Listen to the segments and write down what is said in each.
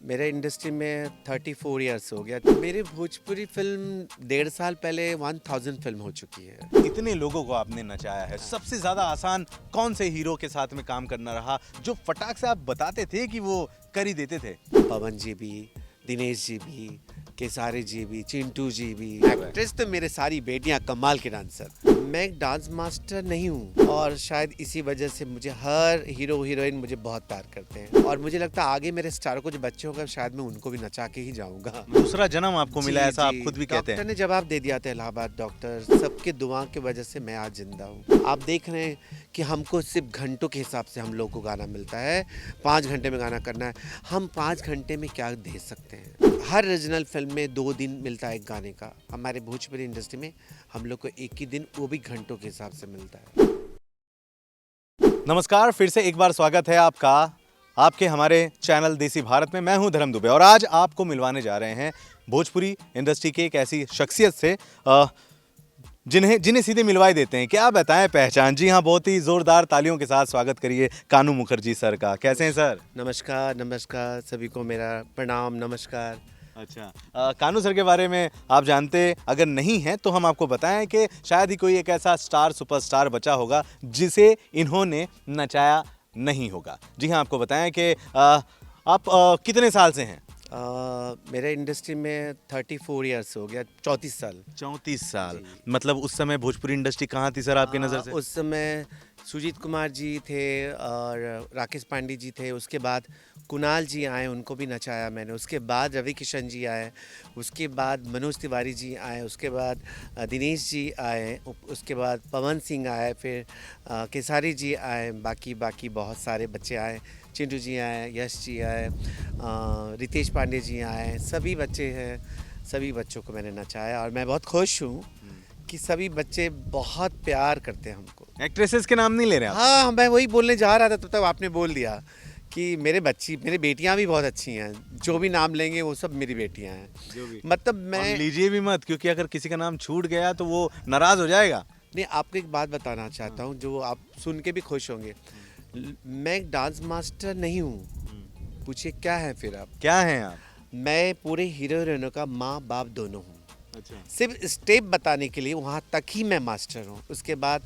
मेरे इंडस्ट्री में 34 इयर्स हो गया। मेरी भोजपुरी फिल्म 1.5 साल पहले 1000 फिल्म हो चुकी है। इतने लोगों को आपने नचाया है, सबसे ज्यादा आसान कौन से हीरो के साथ में काम करना रहा जो फटाक से आप बताते थे कि वो कर ही देते थे? पवन जी भी, दिनेश जी भी, केसारी जी भी, चिंटू जी भी। एक्ट्रेस तो मेरे सारी बेटियां कमाल के डांसर। मैं एक डांस मास्टर नहीं हूँ और शायद इसी वजह से मुझे हर हीरो हीरोइन मुझे बहुत प्यार करते हैं और मुझे लगता है आगे मेरे स्टार को जो बच्चे होगा शायद मैं उनको भी नचा के ही जाऊंगा। दूसरा जन्म आपको मिला, ऐसा आप खुद भी कहते डॉक्टर हैं। ने जवाब दे दिया था इलाहाबाद डॉक्टर, सबके दुआ की वजह से मैं आज जिंदा हूँ। आप देख रहे हैं कि हमको सिर्फ घंटों के हिसाब से हम लोग को गाना मिलता है, 5 घंटे में गाना करना है। हम 5 घंटे में क्या दे सकते हैं? हर रीजनल फिल्म में 2 दिन मिलता है एक गाने का। हमारे भोजपुरी इंडस्ट्री में हम लोग को एक ही दिन, वो भी घंटों के हिसाब से मिलता है। नमस्कार, फिर से एक बार स्वागत है आपका आपके हमारे चैनल देसी भारत में। मैं हूं धर्म दुबे और आज आपको मिलवाने जा रहे हैं भोजपुरी इंडस्ट्री के एक ऐसी शख्सियत से जिन्हें सीधे मिलवाई देते हैं। क्या बताएं पहचान। जी हाँ, बहुत ही जोरदार तालियों के साथ स्वागत करिए कानू मुखर्जी सर का। कैसे हैं सर? नमस्कार, नमस्कार सभी को मेरा प्रणाम, नमस्कार। अच्छा, कानू सर के बारे में आप जानते अगर नहीं हैं तो हम आपको बताएं कि शायद ही कोई एक ऐसा स्टार सुपरस्टार बचा होगा जिसे इन्होंने नचाया नहीं होगा। जी हाँ, आपको बताएं कि आप कितने साल से हैं? मेरे इंडस्ट्री में 34 इयर्स हो गया, 34 साल। 34 साल। मतलब उस समय भोजपुरी इंडस्ट्री कहाँ थी सर आपकी नज़र से? उस समय सुजीत कुमार जी थे और राकेश पांडे जी थे। उसके बाद कुणाल जी आए, उनको भी नचाया मैंने। उसके बाद रवि किशन जी आए, उसके बाद मनोज तिवारी जी आए, उसके बाद दिनेश जी आए, उसके बाद पवन सिंह आए, फिर केसारी जी आए, बाकी बहुत सारे बच्चे आए। चिंटू जी आए, यश जी आए, रितेश पांडे जी आए, सभी बच्चे हैं। सभी बच्चों को मैंने नचाया और मैं बहुत खुश हूँ कि सभी बच्चे बहुत प्यार करते हैं हमको। एक्ट्रेसेस के नाम नहीं ले रहे आप? हाँ, मैं वही बोलने जा रहा था, तब तक आपने बोल दिया कि मेरी बेटियां भी बहुत अच्छी हैं। जो भी नाम लेंगे वो सब मेरी बेटियां हैं। जो भी मतलब और मैं लीजिए भी मत, क्योंकि अगर किसी का नाम छूट गया तो वो नाराज हो जाएगा। नहीं, आपको एक बात बताना चाहता हूँ जो आप सुन के भी खुश होंगे। मैं एक डांस मास्टर नहीं हूँ। पूछिए क्या है फिर आप? क्या हैं आप? मैं पूरे हीरो हीरोइनों का माँ बाप दोनों हूँ। अच्छा। सिर्फ स्टेप बताने के लिए वहाँ तक ही मैं मास्टर हूँ। उसके बाद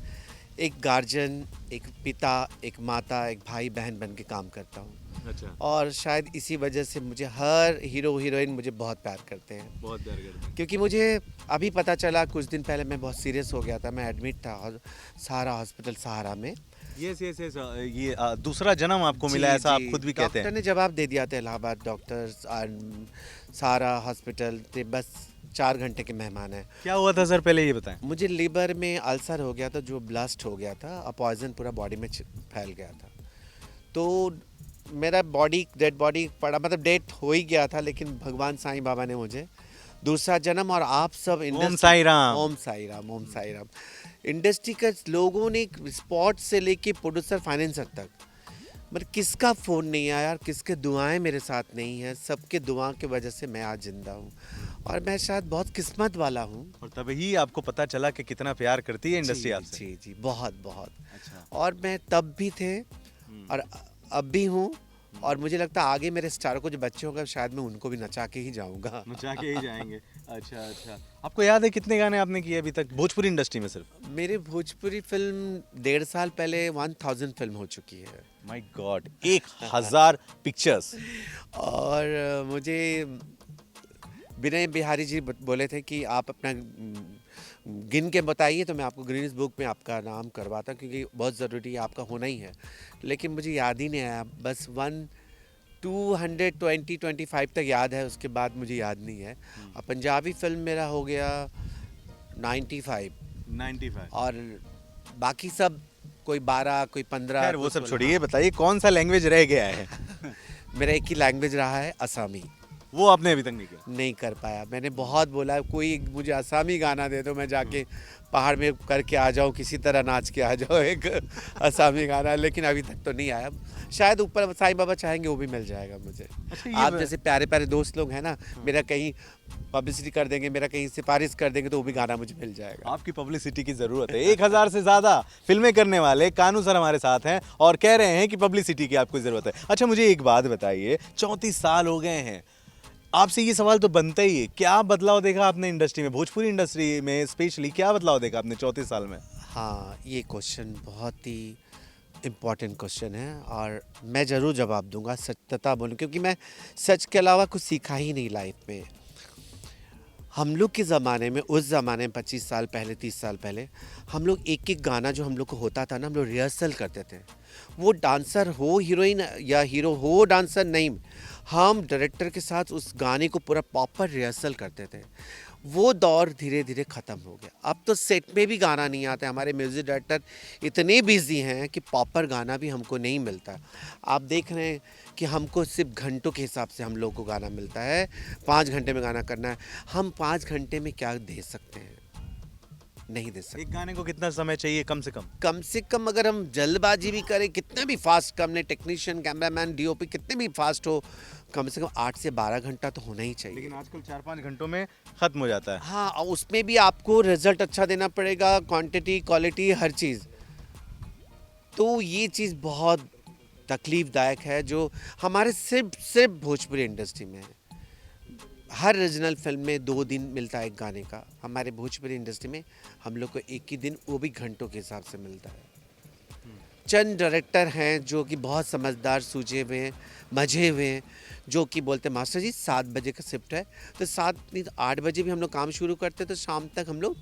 एक गार्जियन, एक पिता, एक माता, एक भाई बहन बन के काम करता हूँ। अच्छा, और शायद इसी वजह से मुझे हर हीरो हीरोइन मुझे बहुत प्यार करते हैं। बहुत प्यार करते हैं। क्योंकि मुझे अभी पता चला, कुछ दिन पहले मैं बहुत सीरियस हो गया था। मैं एडमिट था सहारा हॉस्पिटल सहारा में। यस यस यस, ये दूसरा जन्म आपको मिला, ऐसा आप खुद भी कहते डॉक्टर हैं। ने जवाब दे दिया था इलाहाबाद डॉक्टर, सहारा हॉस्पिटल थे, बस 4 घंटे के मेहमान हैं। क्या हुआ था सर, पहले ये बताएं। मुझे लीवर में अल्सर हो गया था, जो ब्लास्ट हो गया था और पॉइजन पूरा बॉडी में फैल गया था। तो मेरा डेड बॉडी पड़ा, मतलब डेथ हो ही गया था, लेकिन भगवान साईं बाबा ने मुझे दूसरा जन्म। और आप सब ओम साई राम। ओम साई राम, ओम साई राम। इंडस्ट्री के लोगों ने स्पॉट से लेके प्रोड्यूसर फाइनेंसर तक, मतलब किसका फ़ोन नहीं आया यार, किसके दुआएं मेरे साथ नहीं है। सबके दुआ की वजह से मैं आज जिंदा हूँ और मैं शायद बहुत किस्मत वाला हूँ। और तभी आपको पता चला कि कितना प्यार करती है इंडस्ट्री आपसे। जी जी, बहुत बहुत। अच्छा। और मैं तब भी थे और अब भी हूँ और मुझे लगता है आगे मेरे स्टार को जो बच्चे होंगे शायद मैं उनको भी नचा के ही जाऊंगा। नचा के ही जाएंगे। अच्छा अच्छा, आपको याद है कितने गाने आपने किए अभी तक भोजपुरी इंडस्ट्री में सिर्फ? मेरे भोजपुरी फिल्म 1.5 साल पहले 1000 फिल्म हो चुकी है। My God, 1000 pictures. और मुझे विनय बिहारी जी बोले थे कि आप अपना गिन के बताइए तो मैं आपको गिनीज बुक में आपका नाम करवाता, क्योंकि बहुत ज़रूरी है, आपका होना ही है। लेकिन मुझे याद ही नहीं आया, बस 225 तक याद है, उसके बाद मुझे याद नहीं है। और पंजाबी फिल्म मेरा हो गया 95 और बाकी सब कोई 12, कोई 15। खैर वो सब छोड़िए, बताइए कौन सा लैंग्वेज रह गया है? मेरा एक ही लैंग्वेज रहा है, असमी। वो आपने अभी तक नहीं किया। नहीं कर पाया। मैंने बहुत बोला कोई मुझे आसामी गाना दे दो, मैं जाके पहाड़ में करके आ जाऊँ, किसी तरह नाच के आ जाऊँ एक आसामी गाना, लेकिन अभी तक तो नहीं आया। शायद ऊपर साईं बाबा चाहेंगे वो भी मिल जाएगा मुझे। अच्छा, आप जैसे प्यारे प्यारे दोस्त लोग हैं ना, मेरा कहीं पब्लिसिटी कर देंगे, मेरा कहीं सिफारिश कर देंगे, तो वो भी गाना मुझे मिल जाएगा। आपकी पब्लिसिटी की जरूरत है। 1000 से ज्यादा फिल्में करने वाले कानू सर हमारे साथ हैं और कह रहे हैं कि पब्लिसिटी की आपको जरूरत है। अच्छा, मुझे एक बात बताइए, 34 साल हो गए हैं, आपसे ये सवाल तो बनता ही है, क्या बदलाव देखा आपने इंडस्ट्री में, भोजपुरी इंडस्ट्री में स्पेशली क्या बदलाव देखा आपने 34 साल में? हाँ, ये क्वेश्चन बहुत ही इम्पॉर्टेंट क्वेश्चन है और मैं ज़रूर जवाब दूंगा, सत्यता बोलूँ, क्योंकि मैं सच के अलावा कुछ सीखा ही नहीं लाइफ में। हम लोग के ज़माने में, उस ज़माने में 25 साल पहले, 30 साल पहले, हम लोग एक एक गाना जो हम लोग को होता था ना, हम लोग रिहर्सल करते थे। वो डांसर हो, हीरोइन या हीरो हो, डांसर नहीं, हम डायरेक्टर के साथ उस गाने को पूरा प्रॉपर रिहर्सल करते थे। वो दौर धीरे धीरे ख़त्म हो गया। अब तो सेट में भी गाना नहीं आता। हमारे म्यूज़िक डायरेक्टर इतने बिजी हैं कि प्रॉपर गाना भी हमको नहीं मिलता। आप देख रहे हैं कि हमको सिर्फ घंटों के हिसाब से हम लोग को गाना मिलता है। 5 घंटे में गाना करना है, हम 5 घंटे में क्या दे सकते हैं? नहीं दे सकते। एक गाने को कितना समय चाहिए कम से कम? कम से कम अगर हम जल्दबाजी भी करें, कितना भी फास्ट, कम ने टेक्नीशियन, कैमरामैन, डीओपी कितने भी फास्ट हो, कम से कम 8 से 12 घंटा तो होना ही चाहिए। लेकिन आजकल 4-5 घंटों में खत्म हो जाता है। हाँ, और उसमें भी आपको रिजल्ट अच्छा देना पड़ेगा, क्वांटिटी, क्वालिटी, हर चीज़। तो ये चीज़ बहुत तकलीफ़दायक है जो हमारे सिर्फ भोजपुरी इंडस्ट्री में है। हर रीजनल फिल्म में 2 दिन मिलता है एक गाने का। हमारे भोजपुरी इंडस्ट्री में हम लोग को एक ही दिन, वो भी घंटों के हिसाब से मिलता है। चंद डायरेक्टर हैं जो कि बहुत समझदार, सूझे हुए हैं, मजे हुए हैं, जो कि बोलते हैं मास्टर जी 7 बजे का शिफ्ट है, तो 7 नहीं तो 8 बजे भी हम लोग काम शुरू करते हैं, तो शाम तक हम लोग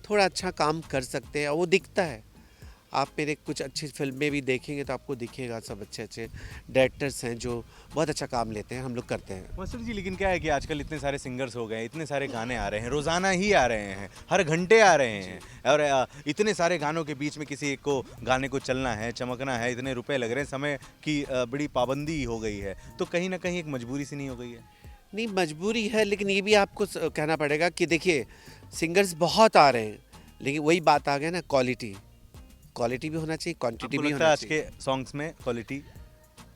थोड़ा अच्छा काम कर सकते हैं और वो दिखता है। आप मेरे कुछ अच्छी फिल्में भी देखेंगे तो आपको दिखेगा, सब अच्छे अच्छे डायरेक्टर्स हैं जो बहुत अच्छा काम लेते हैं, हम लोग करते हैं। मास्टर जी, लेकिन क्या है कि आजकल इतने सारे सिंगर्स हो गए, इतने सारे गाने आ रहे हैं, रोजाना ही आ रहे हैं, हर घंटे आ रहे हैं, और इतने सारे गानों के बीच में किसी एक को गाने को चलना है, चमकना है, इतने रुपए लग रहे हैं, समय की बड़ी पाबंदी हो गई है, तो कहीं ना कहीं एक मजबूरी सी नहीं हो गई है? नहीं, मजबूरी है, लेकिन ये भी आपको कहना पड़ेगा कि देखिए सिंगर्स बहुत आ रहे हैं, लेकिन वही बात आ गया ना, क्वालिटी भी होना चाहिए, क्वांटिटी आपको भी लगता होना है आज चाहिए। के सॉन्ग्स में क्वालिटी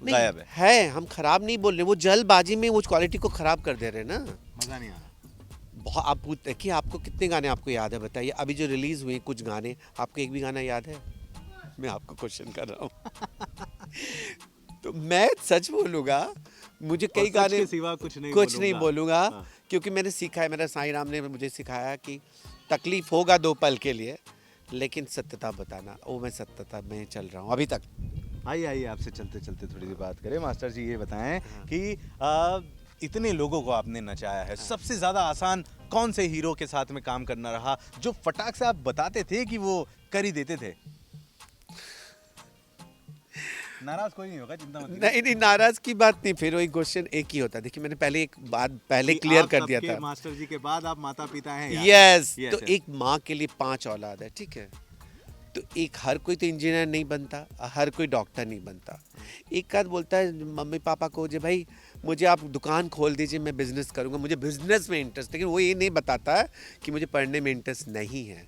नहीं गायब है? है, हम खराब नहीं बोल रहे, वो जल्दबाजी में वो क्वालिटी को खराब कर दे रहे हैं ना। मजा नहीं आ रहा। बहुत, आप देखिए, आपको कितने गाने आपको याद है बताइए? अभी जो रिलीज हुए कुछ गाने, आपको एक भी गाना याद है? मैं आपको क्वेश्चन कर रहा हूँ। तो मैं सच बोलूँगा, मुझे कई सच गाने के सिवा कुछ नहीं नहीं बोलूँगा, हाँ। क्योंकि मैंने सीखा है, मेरा साईं राम ने मुझे सिखाया कि तकलीफ होगा 2 पल के लिए, लेकिन सत्यता बताना, वो मैं सत्यता में चल रहा हूँ अभी तक। आइए आइए, आपसे चलते चलते थोड़ी सी बात करें। मास्टर जी, ये बताएं हाँ। कि इतने लोगों को आपने नचाया है, सबसे ज्यादा आसान कौन से हीरो के साथ में काम करना रहा, जो फटाक से आप बताते थे कि वो कर ही देते थे? नाराज कोई नहीं होगा, चिंता मत कीजिए। नहीं, नाराज की बात नहीं, फिर वही क्वेश्चन एक ही होता है। देखिए, मैंने पहले एक बात कि क्लियर आप कर दिया सबके था। मास्टर जी के बाद आप माता पिता हैं यार। यस, Yes, तो yes. एक माँ के लिए 5 औलाद है, ठीक है? तो एक, हर कोई तो इंजीनियर नहीं बनता, हर कोई डॉक्टर नहीं बनता। एक आध बोलता है मम्मी पापा को, जे भाई मुझे आप दुकान खोल दीजिए, मैं बिजनेस करूँगा, मुझे बिजनेस में इंटरेस्ट, लेकिन वो ये नहीं बताता है कि मुझे पढ़ने में इंटरेस्ट नहीं है।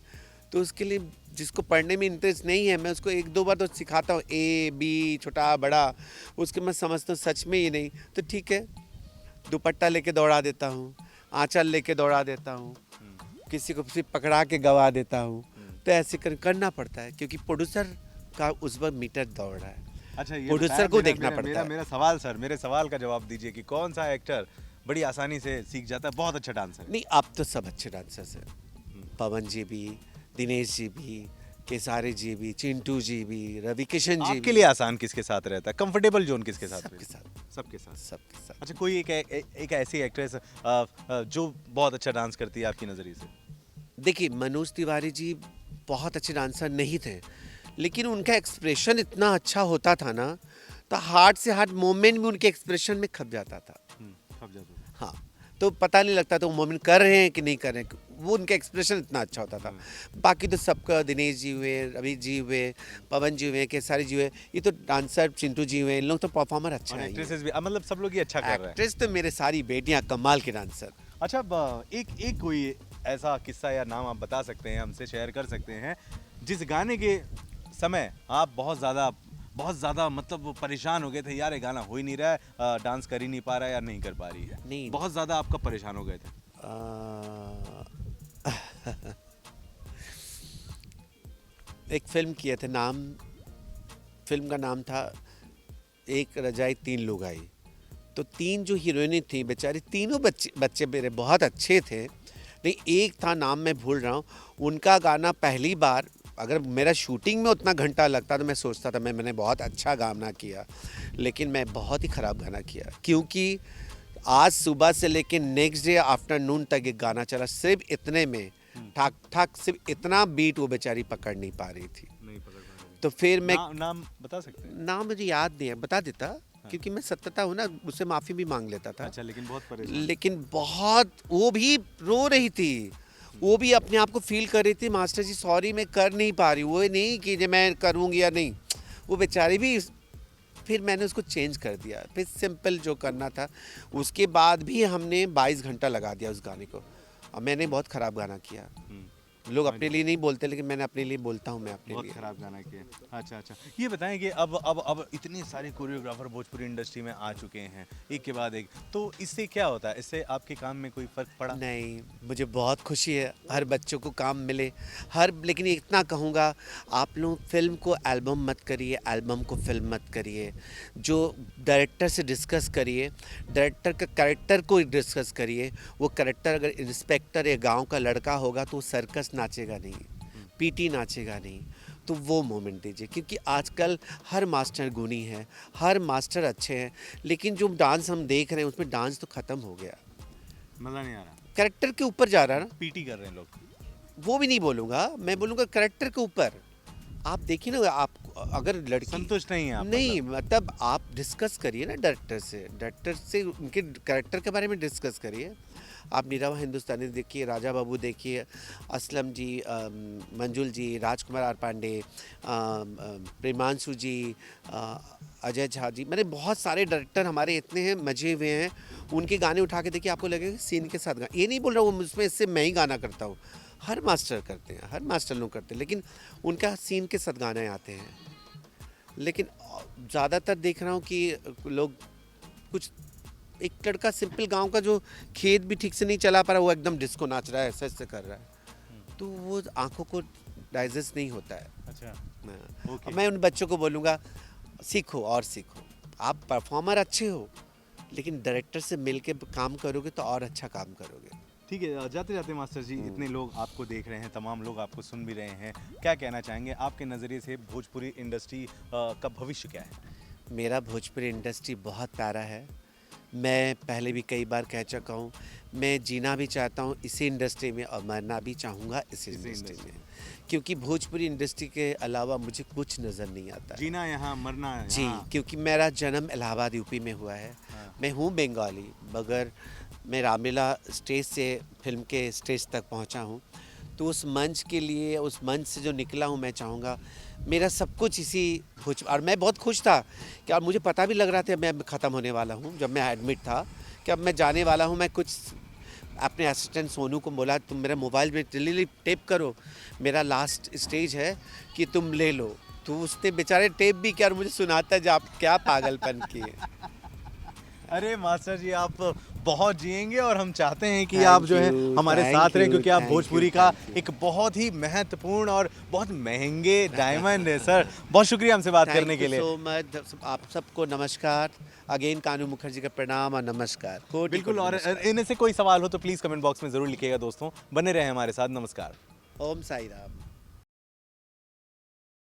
तो उसके लिए, जिसको पढ़ने में इंटरेस्ट नहीं है, मैं उसको 1-2 बार तो सिखाता हूँ, ए बी, छोटा बड़ा, उसके मैं समझता हूँ सच में ये नहीं, तो ठीक है, दुपट्टा लेके दौड़ा देता हूँ, आंचल लेके दौड़ा देता हूँ, किसी को सिर्फ पकड़ा के गवा देता हूँ। तो ऐसे करना पड़ता है, क्योंकि प्रोड्यूसर का उस पर मीटर दौड़ रहा है। अच्छा, ये प्रोड्यूसर बताएं, को मेरा- देखना मेरा- पड़ता मेरा है। मेरा सवाल सर, मेरे सवाल का जवाब दीजिए कि कौन सा एक्टर बड़ी आसानी से सीख जाता है, बहुत अच्छा डांसर है? नहीं, अब तो सब अच्छे डांसर्स हैं, पवन जी भी, दिनेश जी भी, केसारी जी भी, चिंटू जी भी, रवि किशन जी आपके भी। लिए आसान किसके साथ रहता है, कंफर्टेबल जोन किसके साथ सबके रहता है? साथ, सबके साथ। सबके साथ। अच्छा, कोई एक ऐसी एक्ट्रेस जो बहुत अच्छा डांस करती है आपकी नज़रिए से? देखिए, मनोज तिवारी जी बहुत अच्छे डांसर नहीं थे, लेकिन उनका एक्सप्रेशन इतना अच्छा होता था ना, तो हार्ट से हार्ट मोमेंट भी उनके एक्सप्रेशन में खप जाता था। खप जाता है। हाँ, तो पता नहीं लगता था वो मोमेंट कर रहे हैं कि नहीं कर रहे हैं। वो उनका एक्सप्रेशन इतना अच्छा होता था। बाकी तो सबका, दिनेश जी हुए, रवि जी हुए, पवन जी हुए, केसारी जी हुए, ये तो डांसर चिंटू जी हुए, इन लोग तो परफॉर्मर अच्छा और है। एक्ट्रेसेस भी मतलब सब लोग ही अच्छा कर रहे हैं। एक्ट्रेस तो मेरे सारी बेटियां कमाल के डांसर। अच्छा, एक कोई ऐसा किस्सा या नाम आप बता सकते हैं, हमसे शेयर कर सकते हैं, जिस गाने के समय आप बहुत ज़्यादा मतलब वो परेशान हो गए थे, यार ये गाना हो ही नहीं रहा है, डांस कर ही नहीं पा रहा है या नहीं कर पा रही है, नहीं। बहुत ज़्यादा आपका परेशान हो गए थे? अ, एक फिल्म किए थे, फिल्म का नाम था एक रजाई तीन लोग आई। तो तीन जो हीरोइनें थी बेचारी, तीनों बच्चे बच्चे मेरे बहुत अच्छे थे, नहीं एक था, नाम मैं भूल रहा हूँ। उनका गाना पहली बार, अगर मेरा शूटिंग में उतना घंटा लगता तो मैं सोचता था मैंने बहुत अच्छा गाना किया, लेकिन मैं बहुत ही ख़राब गाना किया, क्योंकि आज सुबह से लेकर नेक्स्ट डे आफ्टरनून तक ये गाना चला, सिर्फ इतने में ठाक ठाक सिर्फ इतना बीट वो बेचारी पकड़ नहीं पा रही थी। नहीं पकड़ पा रहे। तो फिर मैं नाम बता सकते हैं? नाम मुझे याद नहीं है, बता देता, क्योंकि मैं सत्यता हूँ ना, उससे माफ़ी भी मांग लेता था। अच्छा, लेकिन बहुत परेशान। लेकिन बहुत, वो भी रो रही थी, वो भी अपने आप को फील कर रही थी, मास्टर जी सॉरी मैं कर नहीं पा रही, वो नहीं कि जे मैं करूँगी या नहीं, वो बेचारी भी। फिर मैंने उसको चेंज कर दिया, फिर सिंपल जो करना था। उसके बाद भी हमने 22 घंटा लगा दिया उस गाने को, और मैंने बहुत ख़राब गाना किया। लोग अपने लिए नहीं बोलते, लेकिन मैंने अपने लिए बोलता हूँ, मैं अपने बहुत लिए। खराब गाना किया। अच्छा अच्छा, ये बताएं कि अब इतने सारे कोरियोग्राफर भोजपुरी इंडस्ट्री में आ चुके हैं, एक के बाद एक, तो इससे क्या होता है, इससे आपके काम में कोई फर्क पड़ा? नहीं, मुझे बहुत खुशी है हर बच्चों को काम मिले, लेकिन इतना कहूँगा, आप लोग फिल्म को एल्बम मत करिए, एल्बम को फिल्म मत करिए। जो डायरेक्टर से डिस्कस करिए, डायरेक्टर का कैरेक्टर को डिस्कस करिए। वो कैरेक्टर अगर इंस्पेक्टर या गांव का लड़का होगा तो वो सर्कस नाचेगा नहीं, पीटी नाचेगा नहीं, तो वो मोमेंट दीजिए। क्योंकि आजकल हर मास्टर गुणी है, हर मास्टर अच्छे हैं, लेकिन जो डांस हम देख रहे हैं उसमें डांस तो ख़त्म हो गया, मजा नहीं आ रहा, कैरेक्टर के ऊपर जा रहा है ना। पीटी कर रहे हैं लोग। वो भी नहीं बोलूँगा, मैं बोलूँगा कैरेक्टर के ऊपर। आप देखिए ना, आप अगर लड़की संतुष्ट नहीं है आप? नहीं, मतलब आप डिस्कस करिए ना डायरेक्टर से उनके कैरेक्टर के बारे में डिस्कस करिए। आप नीरव हिंदुस्तानी देखिए, राजा बाबू देखिए, असलम जी, मंजुल जी, राजकुमार आर पांडे, प्रेमांशु जी, अजय झा जी, मैंने बहुत सारे डायरेक्टर हमारे इतने हैं, मजे हुए हैं। उनके गाने उठा के देखिए, आपको लगेगा सीन के साथ ये नहीं बोल रहा हूँ उसमें इससे मैं ही गाना करता हूँ, हर मास्टर करते हैं, हर मास्टर लोग करते हैं, लेकिन उनका सीन के साथ गाने आते हैं। लेकिन ज़्यादातर देख रहा हूँ कि लोग कुछ, एक लड़का सिंपल गांव का जो खेत भी ठीक से नहीं चला पा रहा, वो एकदम डिस्को नाच रहा है, ऐसे ऐसे कर रहा है, तो वो आंखों को डाइजेस्ट नहीं होता है। अच्छा, और मैं उन बच्चों को बोलूँगा, सीखो और सीखो। आप परफॉर्मर अच्छे हो, लेकिन डायरेक्टर से मिल के काम करोगे तो और अच्छा काम करोगे। ठीक है, जाते जाते मास्टर जी, इतने लोग आपको देख रहे हैं, तमाम लोग आपको सुन भी रहे हैं, क्या कहना चाहेंगे आपके नज़रिए से भोजपुरी इंडस्ट्री का भविष्य क्या है? मेरा भोजपुरी इंडस्ट्री बहुत प्यारा है। मैं पहले भी कई बार कह चुका हूँ, मैं जीना भी चाहता हूँ इसी इंडस्ट्री में और मरना भी चाहूँगा इसी इंडस्ट्री में, क्योंकि भोजपुरी इंडस्ट्री के अलावा मुझे कुछ नज़र नहीं आता। जीना यहाँ, मरना जी, क्योंकि मेरा जन्म इलाहाबाद यूपी में हुआ है। मैं हूँ बंगाली, मगर मैं रामलीला स्टेज से फिल्म के स्टेज तक पहुँचा हूँ, तो उस मंच के लिए, उस मंच से जो निकला हूँ, मैं चाहूँगा मेरा सब कुछ इसी और मैं बहुत खुश था कि, और मुझे पता भी लग रहा था मैं ख़त्म होने वाला हूँ, जब मैं एडमिट था कि अब मैं जाने वाला हूँ। मैं कुछ अपने असिस्टेंट सोनू को बोला, तुम मेरा मोबाइल में जल्दी टेप करो, मेरा लास्ट स्टेज है कि तुम ले लो। तो उसने बेचारे टेप भी किया और मुझे सुनाता है, जब आप क्या पागलपन किए। अरे मास्टर जी, आप बहुत जिएंगे और हम चाहते हैं कि आप जो है हमारे साथ रहें, क्योंकि आप भोजपुरी का एक बहुत ही महत्वपूर्ण और बहुत महंगे डायमंड है सर। बहुत शुक्रिया हमसे बात करने के लिए। सो मच, आप सबको नमस्कार, अगेन कानू मुखर्जी का प्रणाम और नमस्कार। बिल्कुल, और इनमें से कोई सवाल हो तो प्लीज़ कमेंट बॉक्स में ज़रूर लिखिएगा दोस्तों। बने रहें हमारे साथ, नमस्कार। ओम साई राम।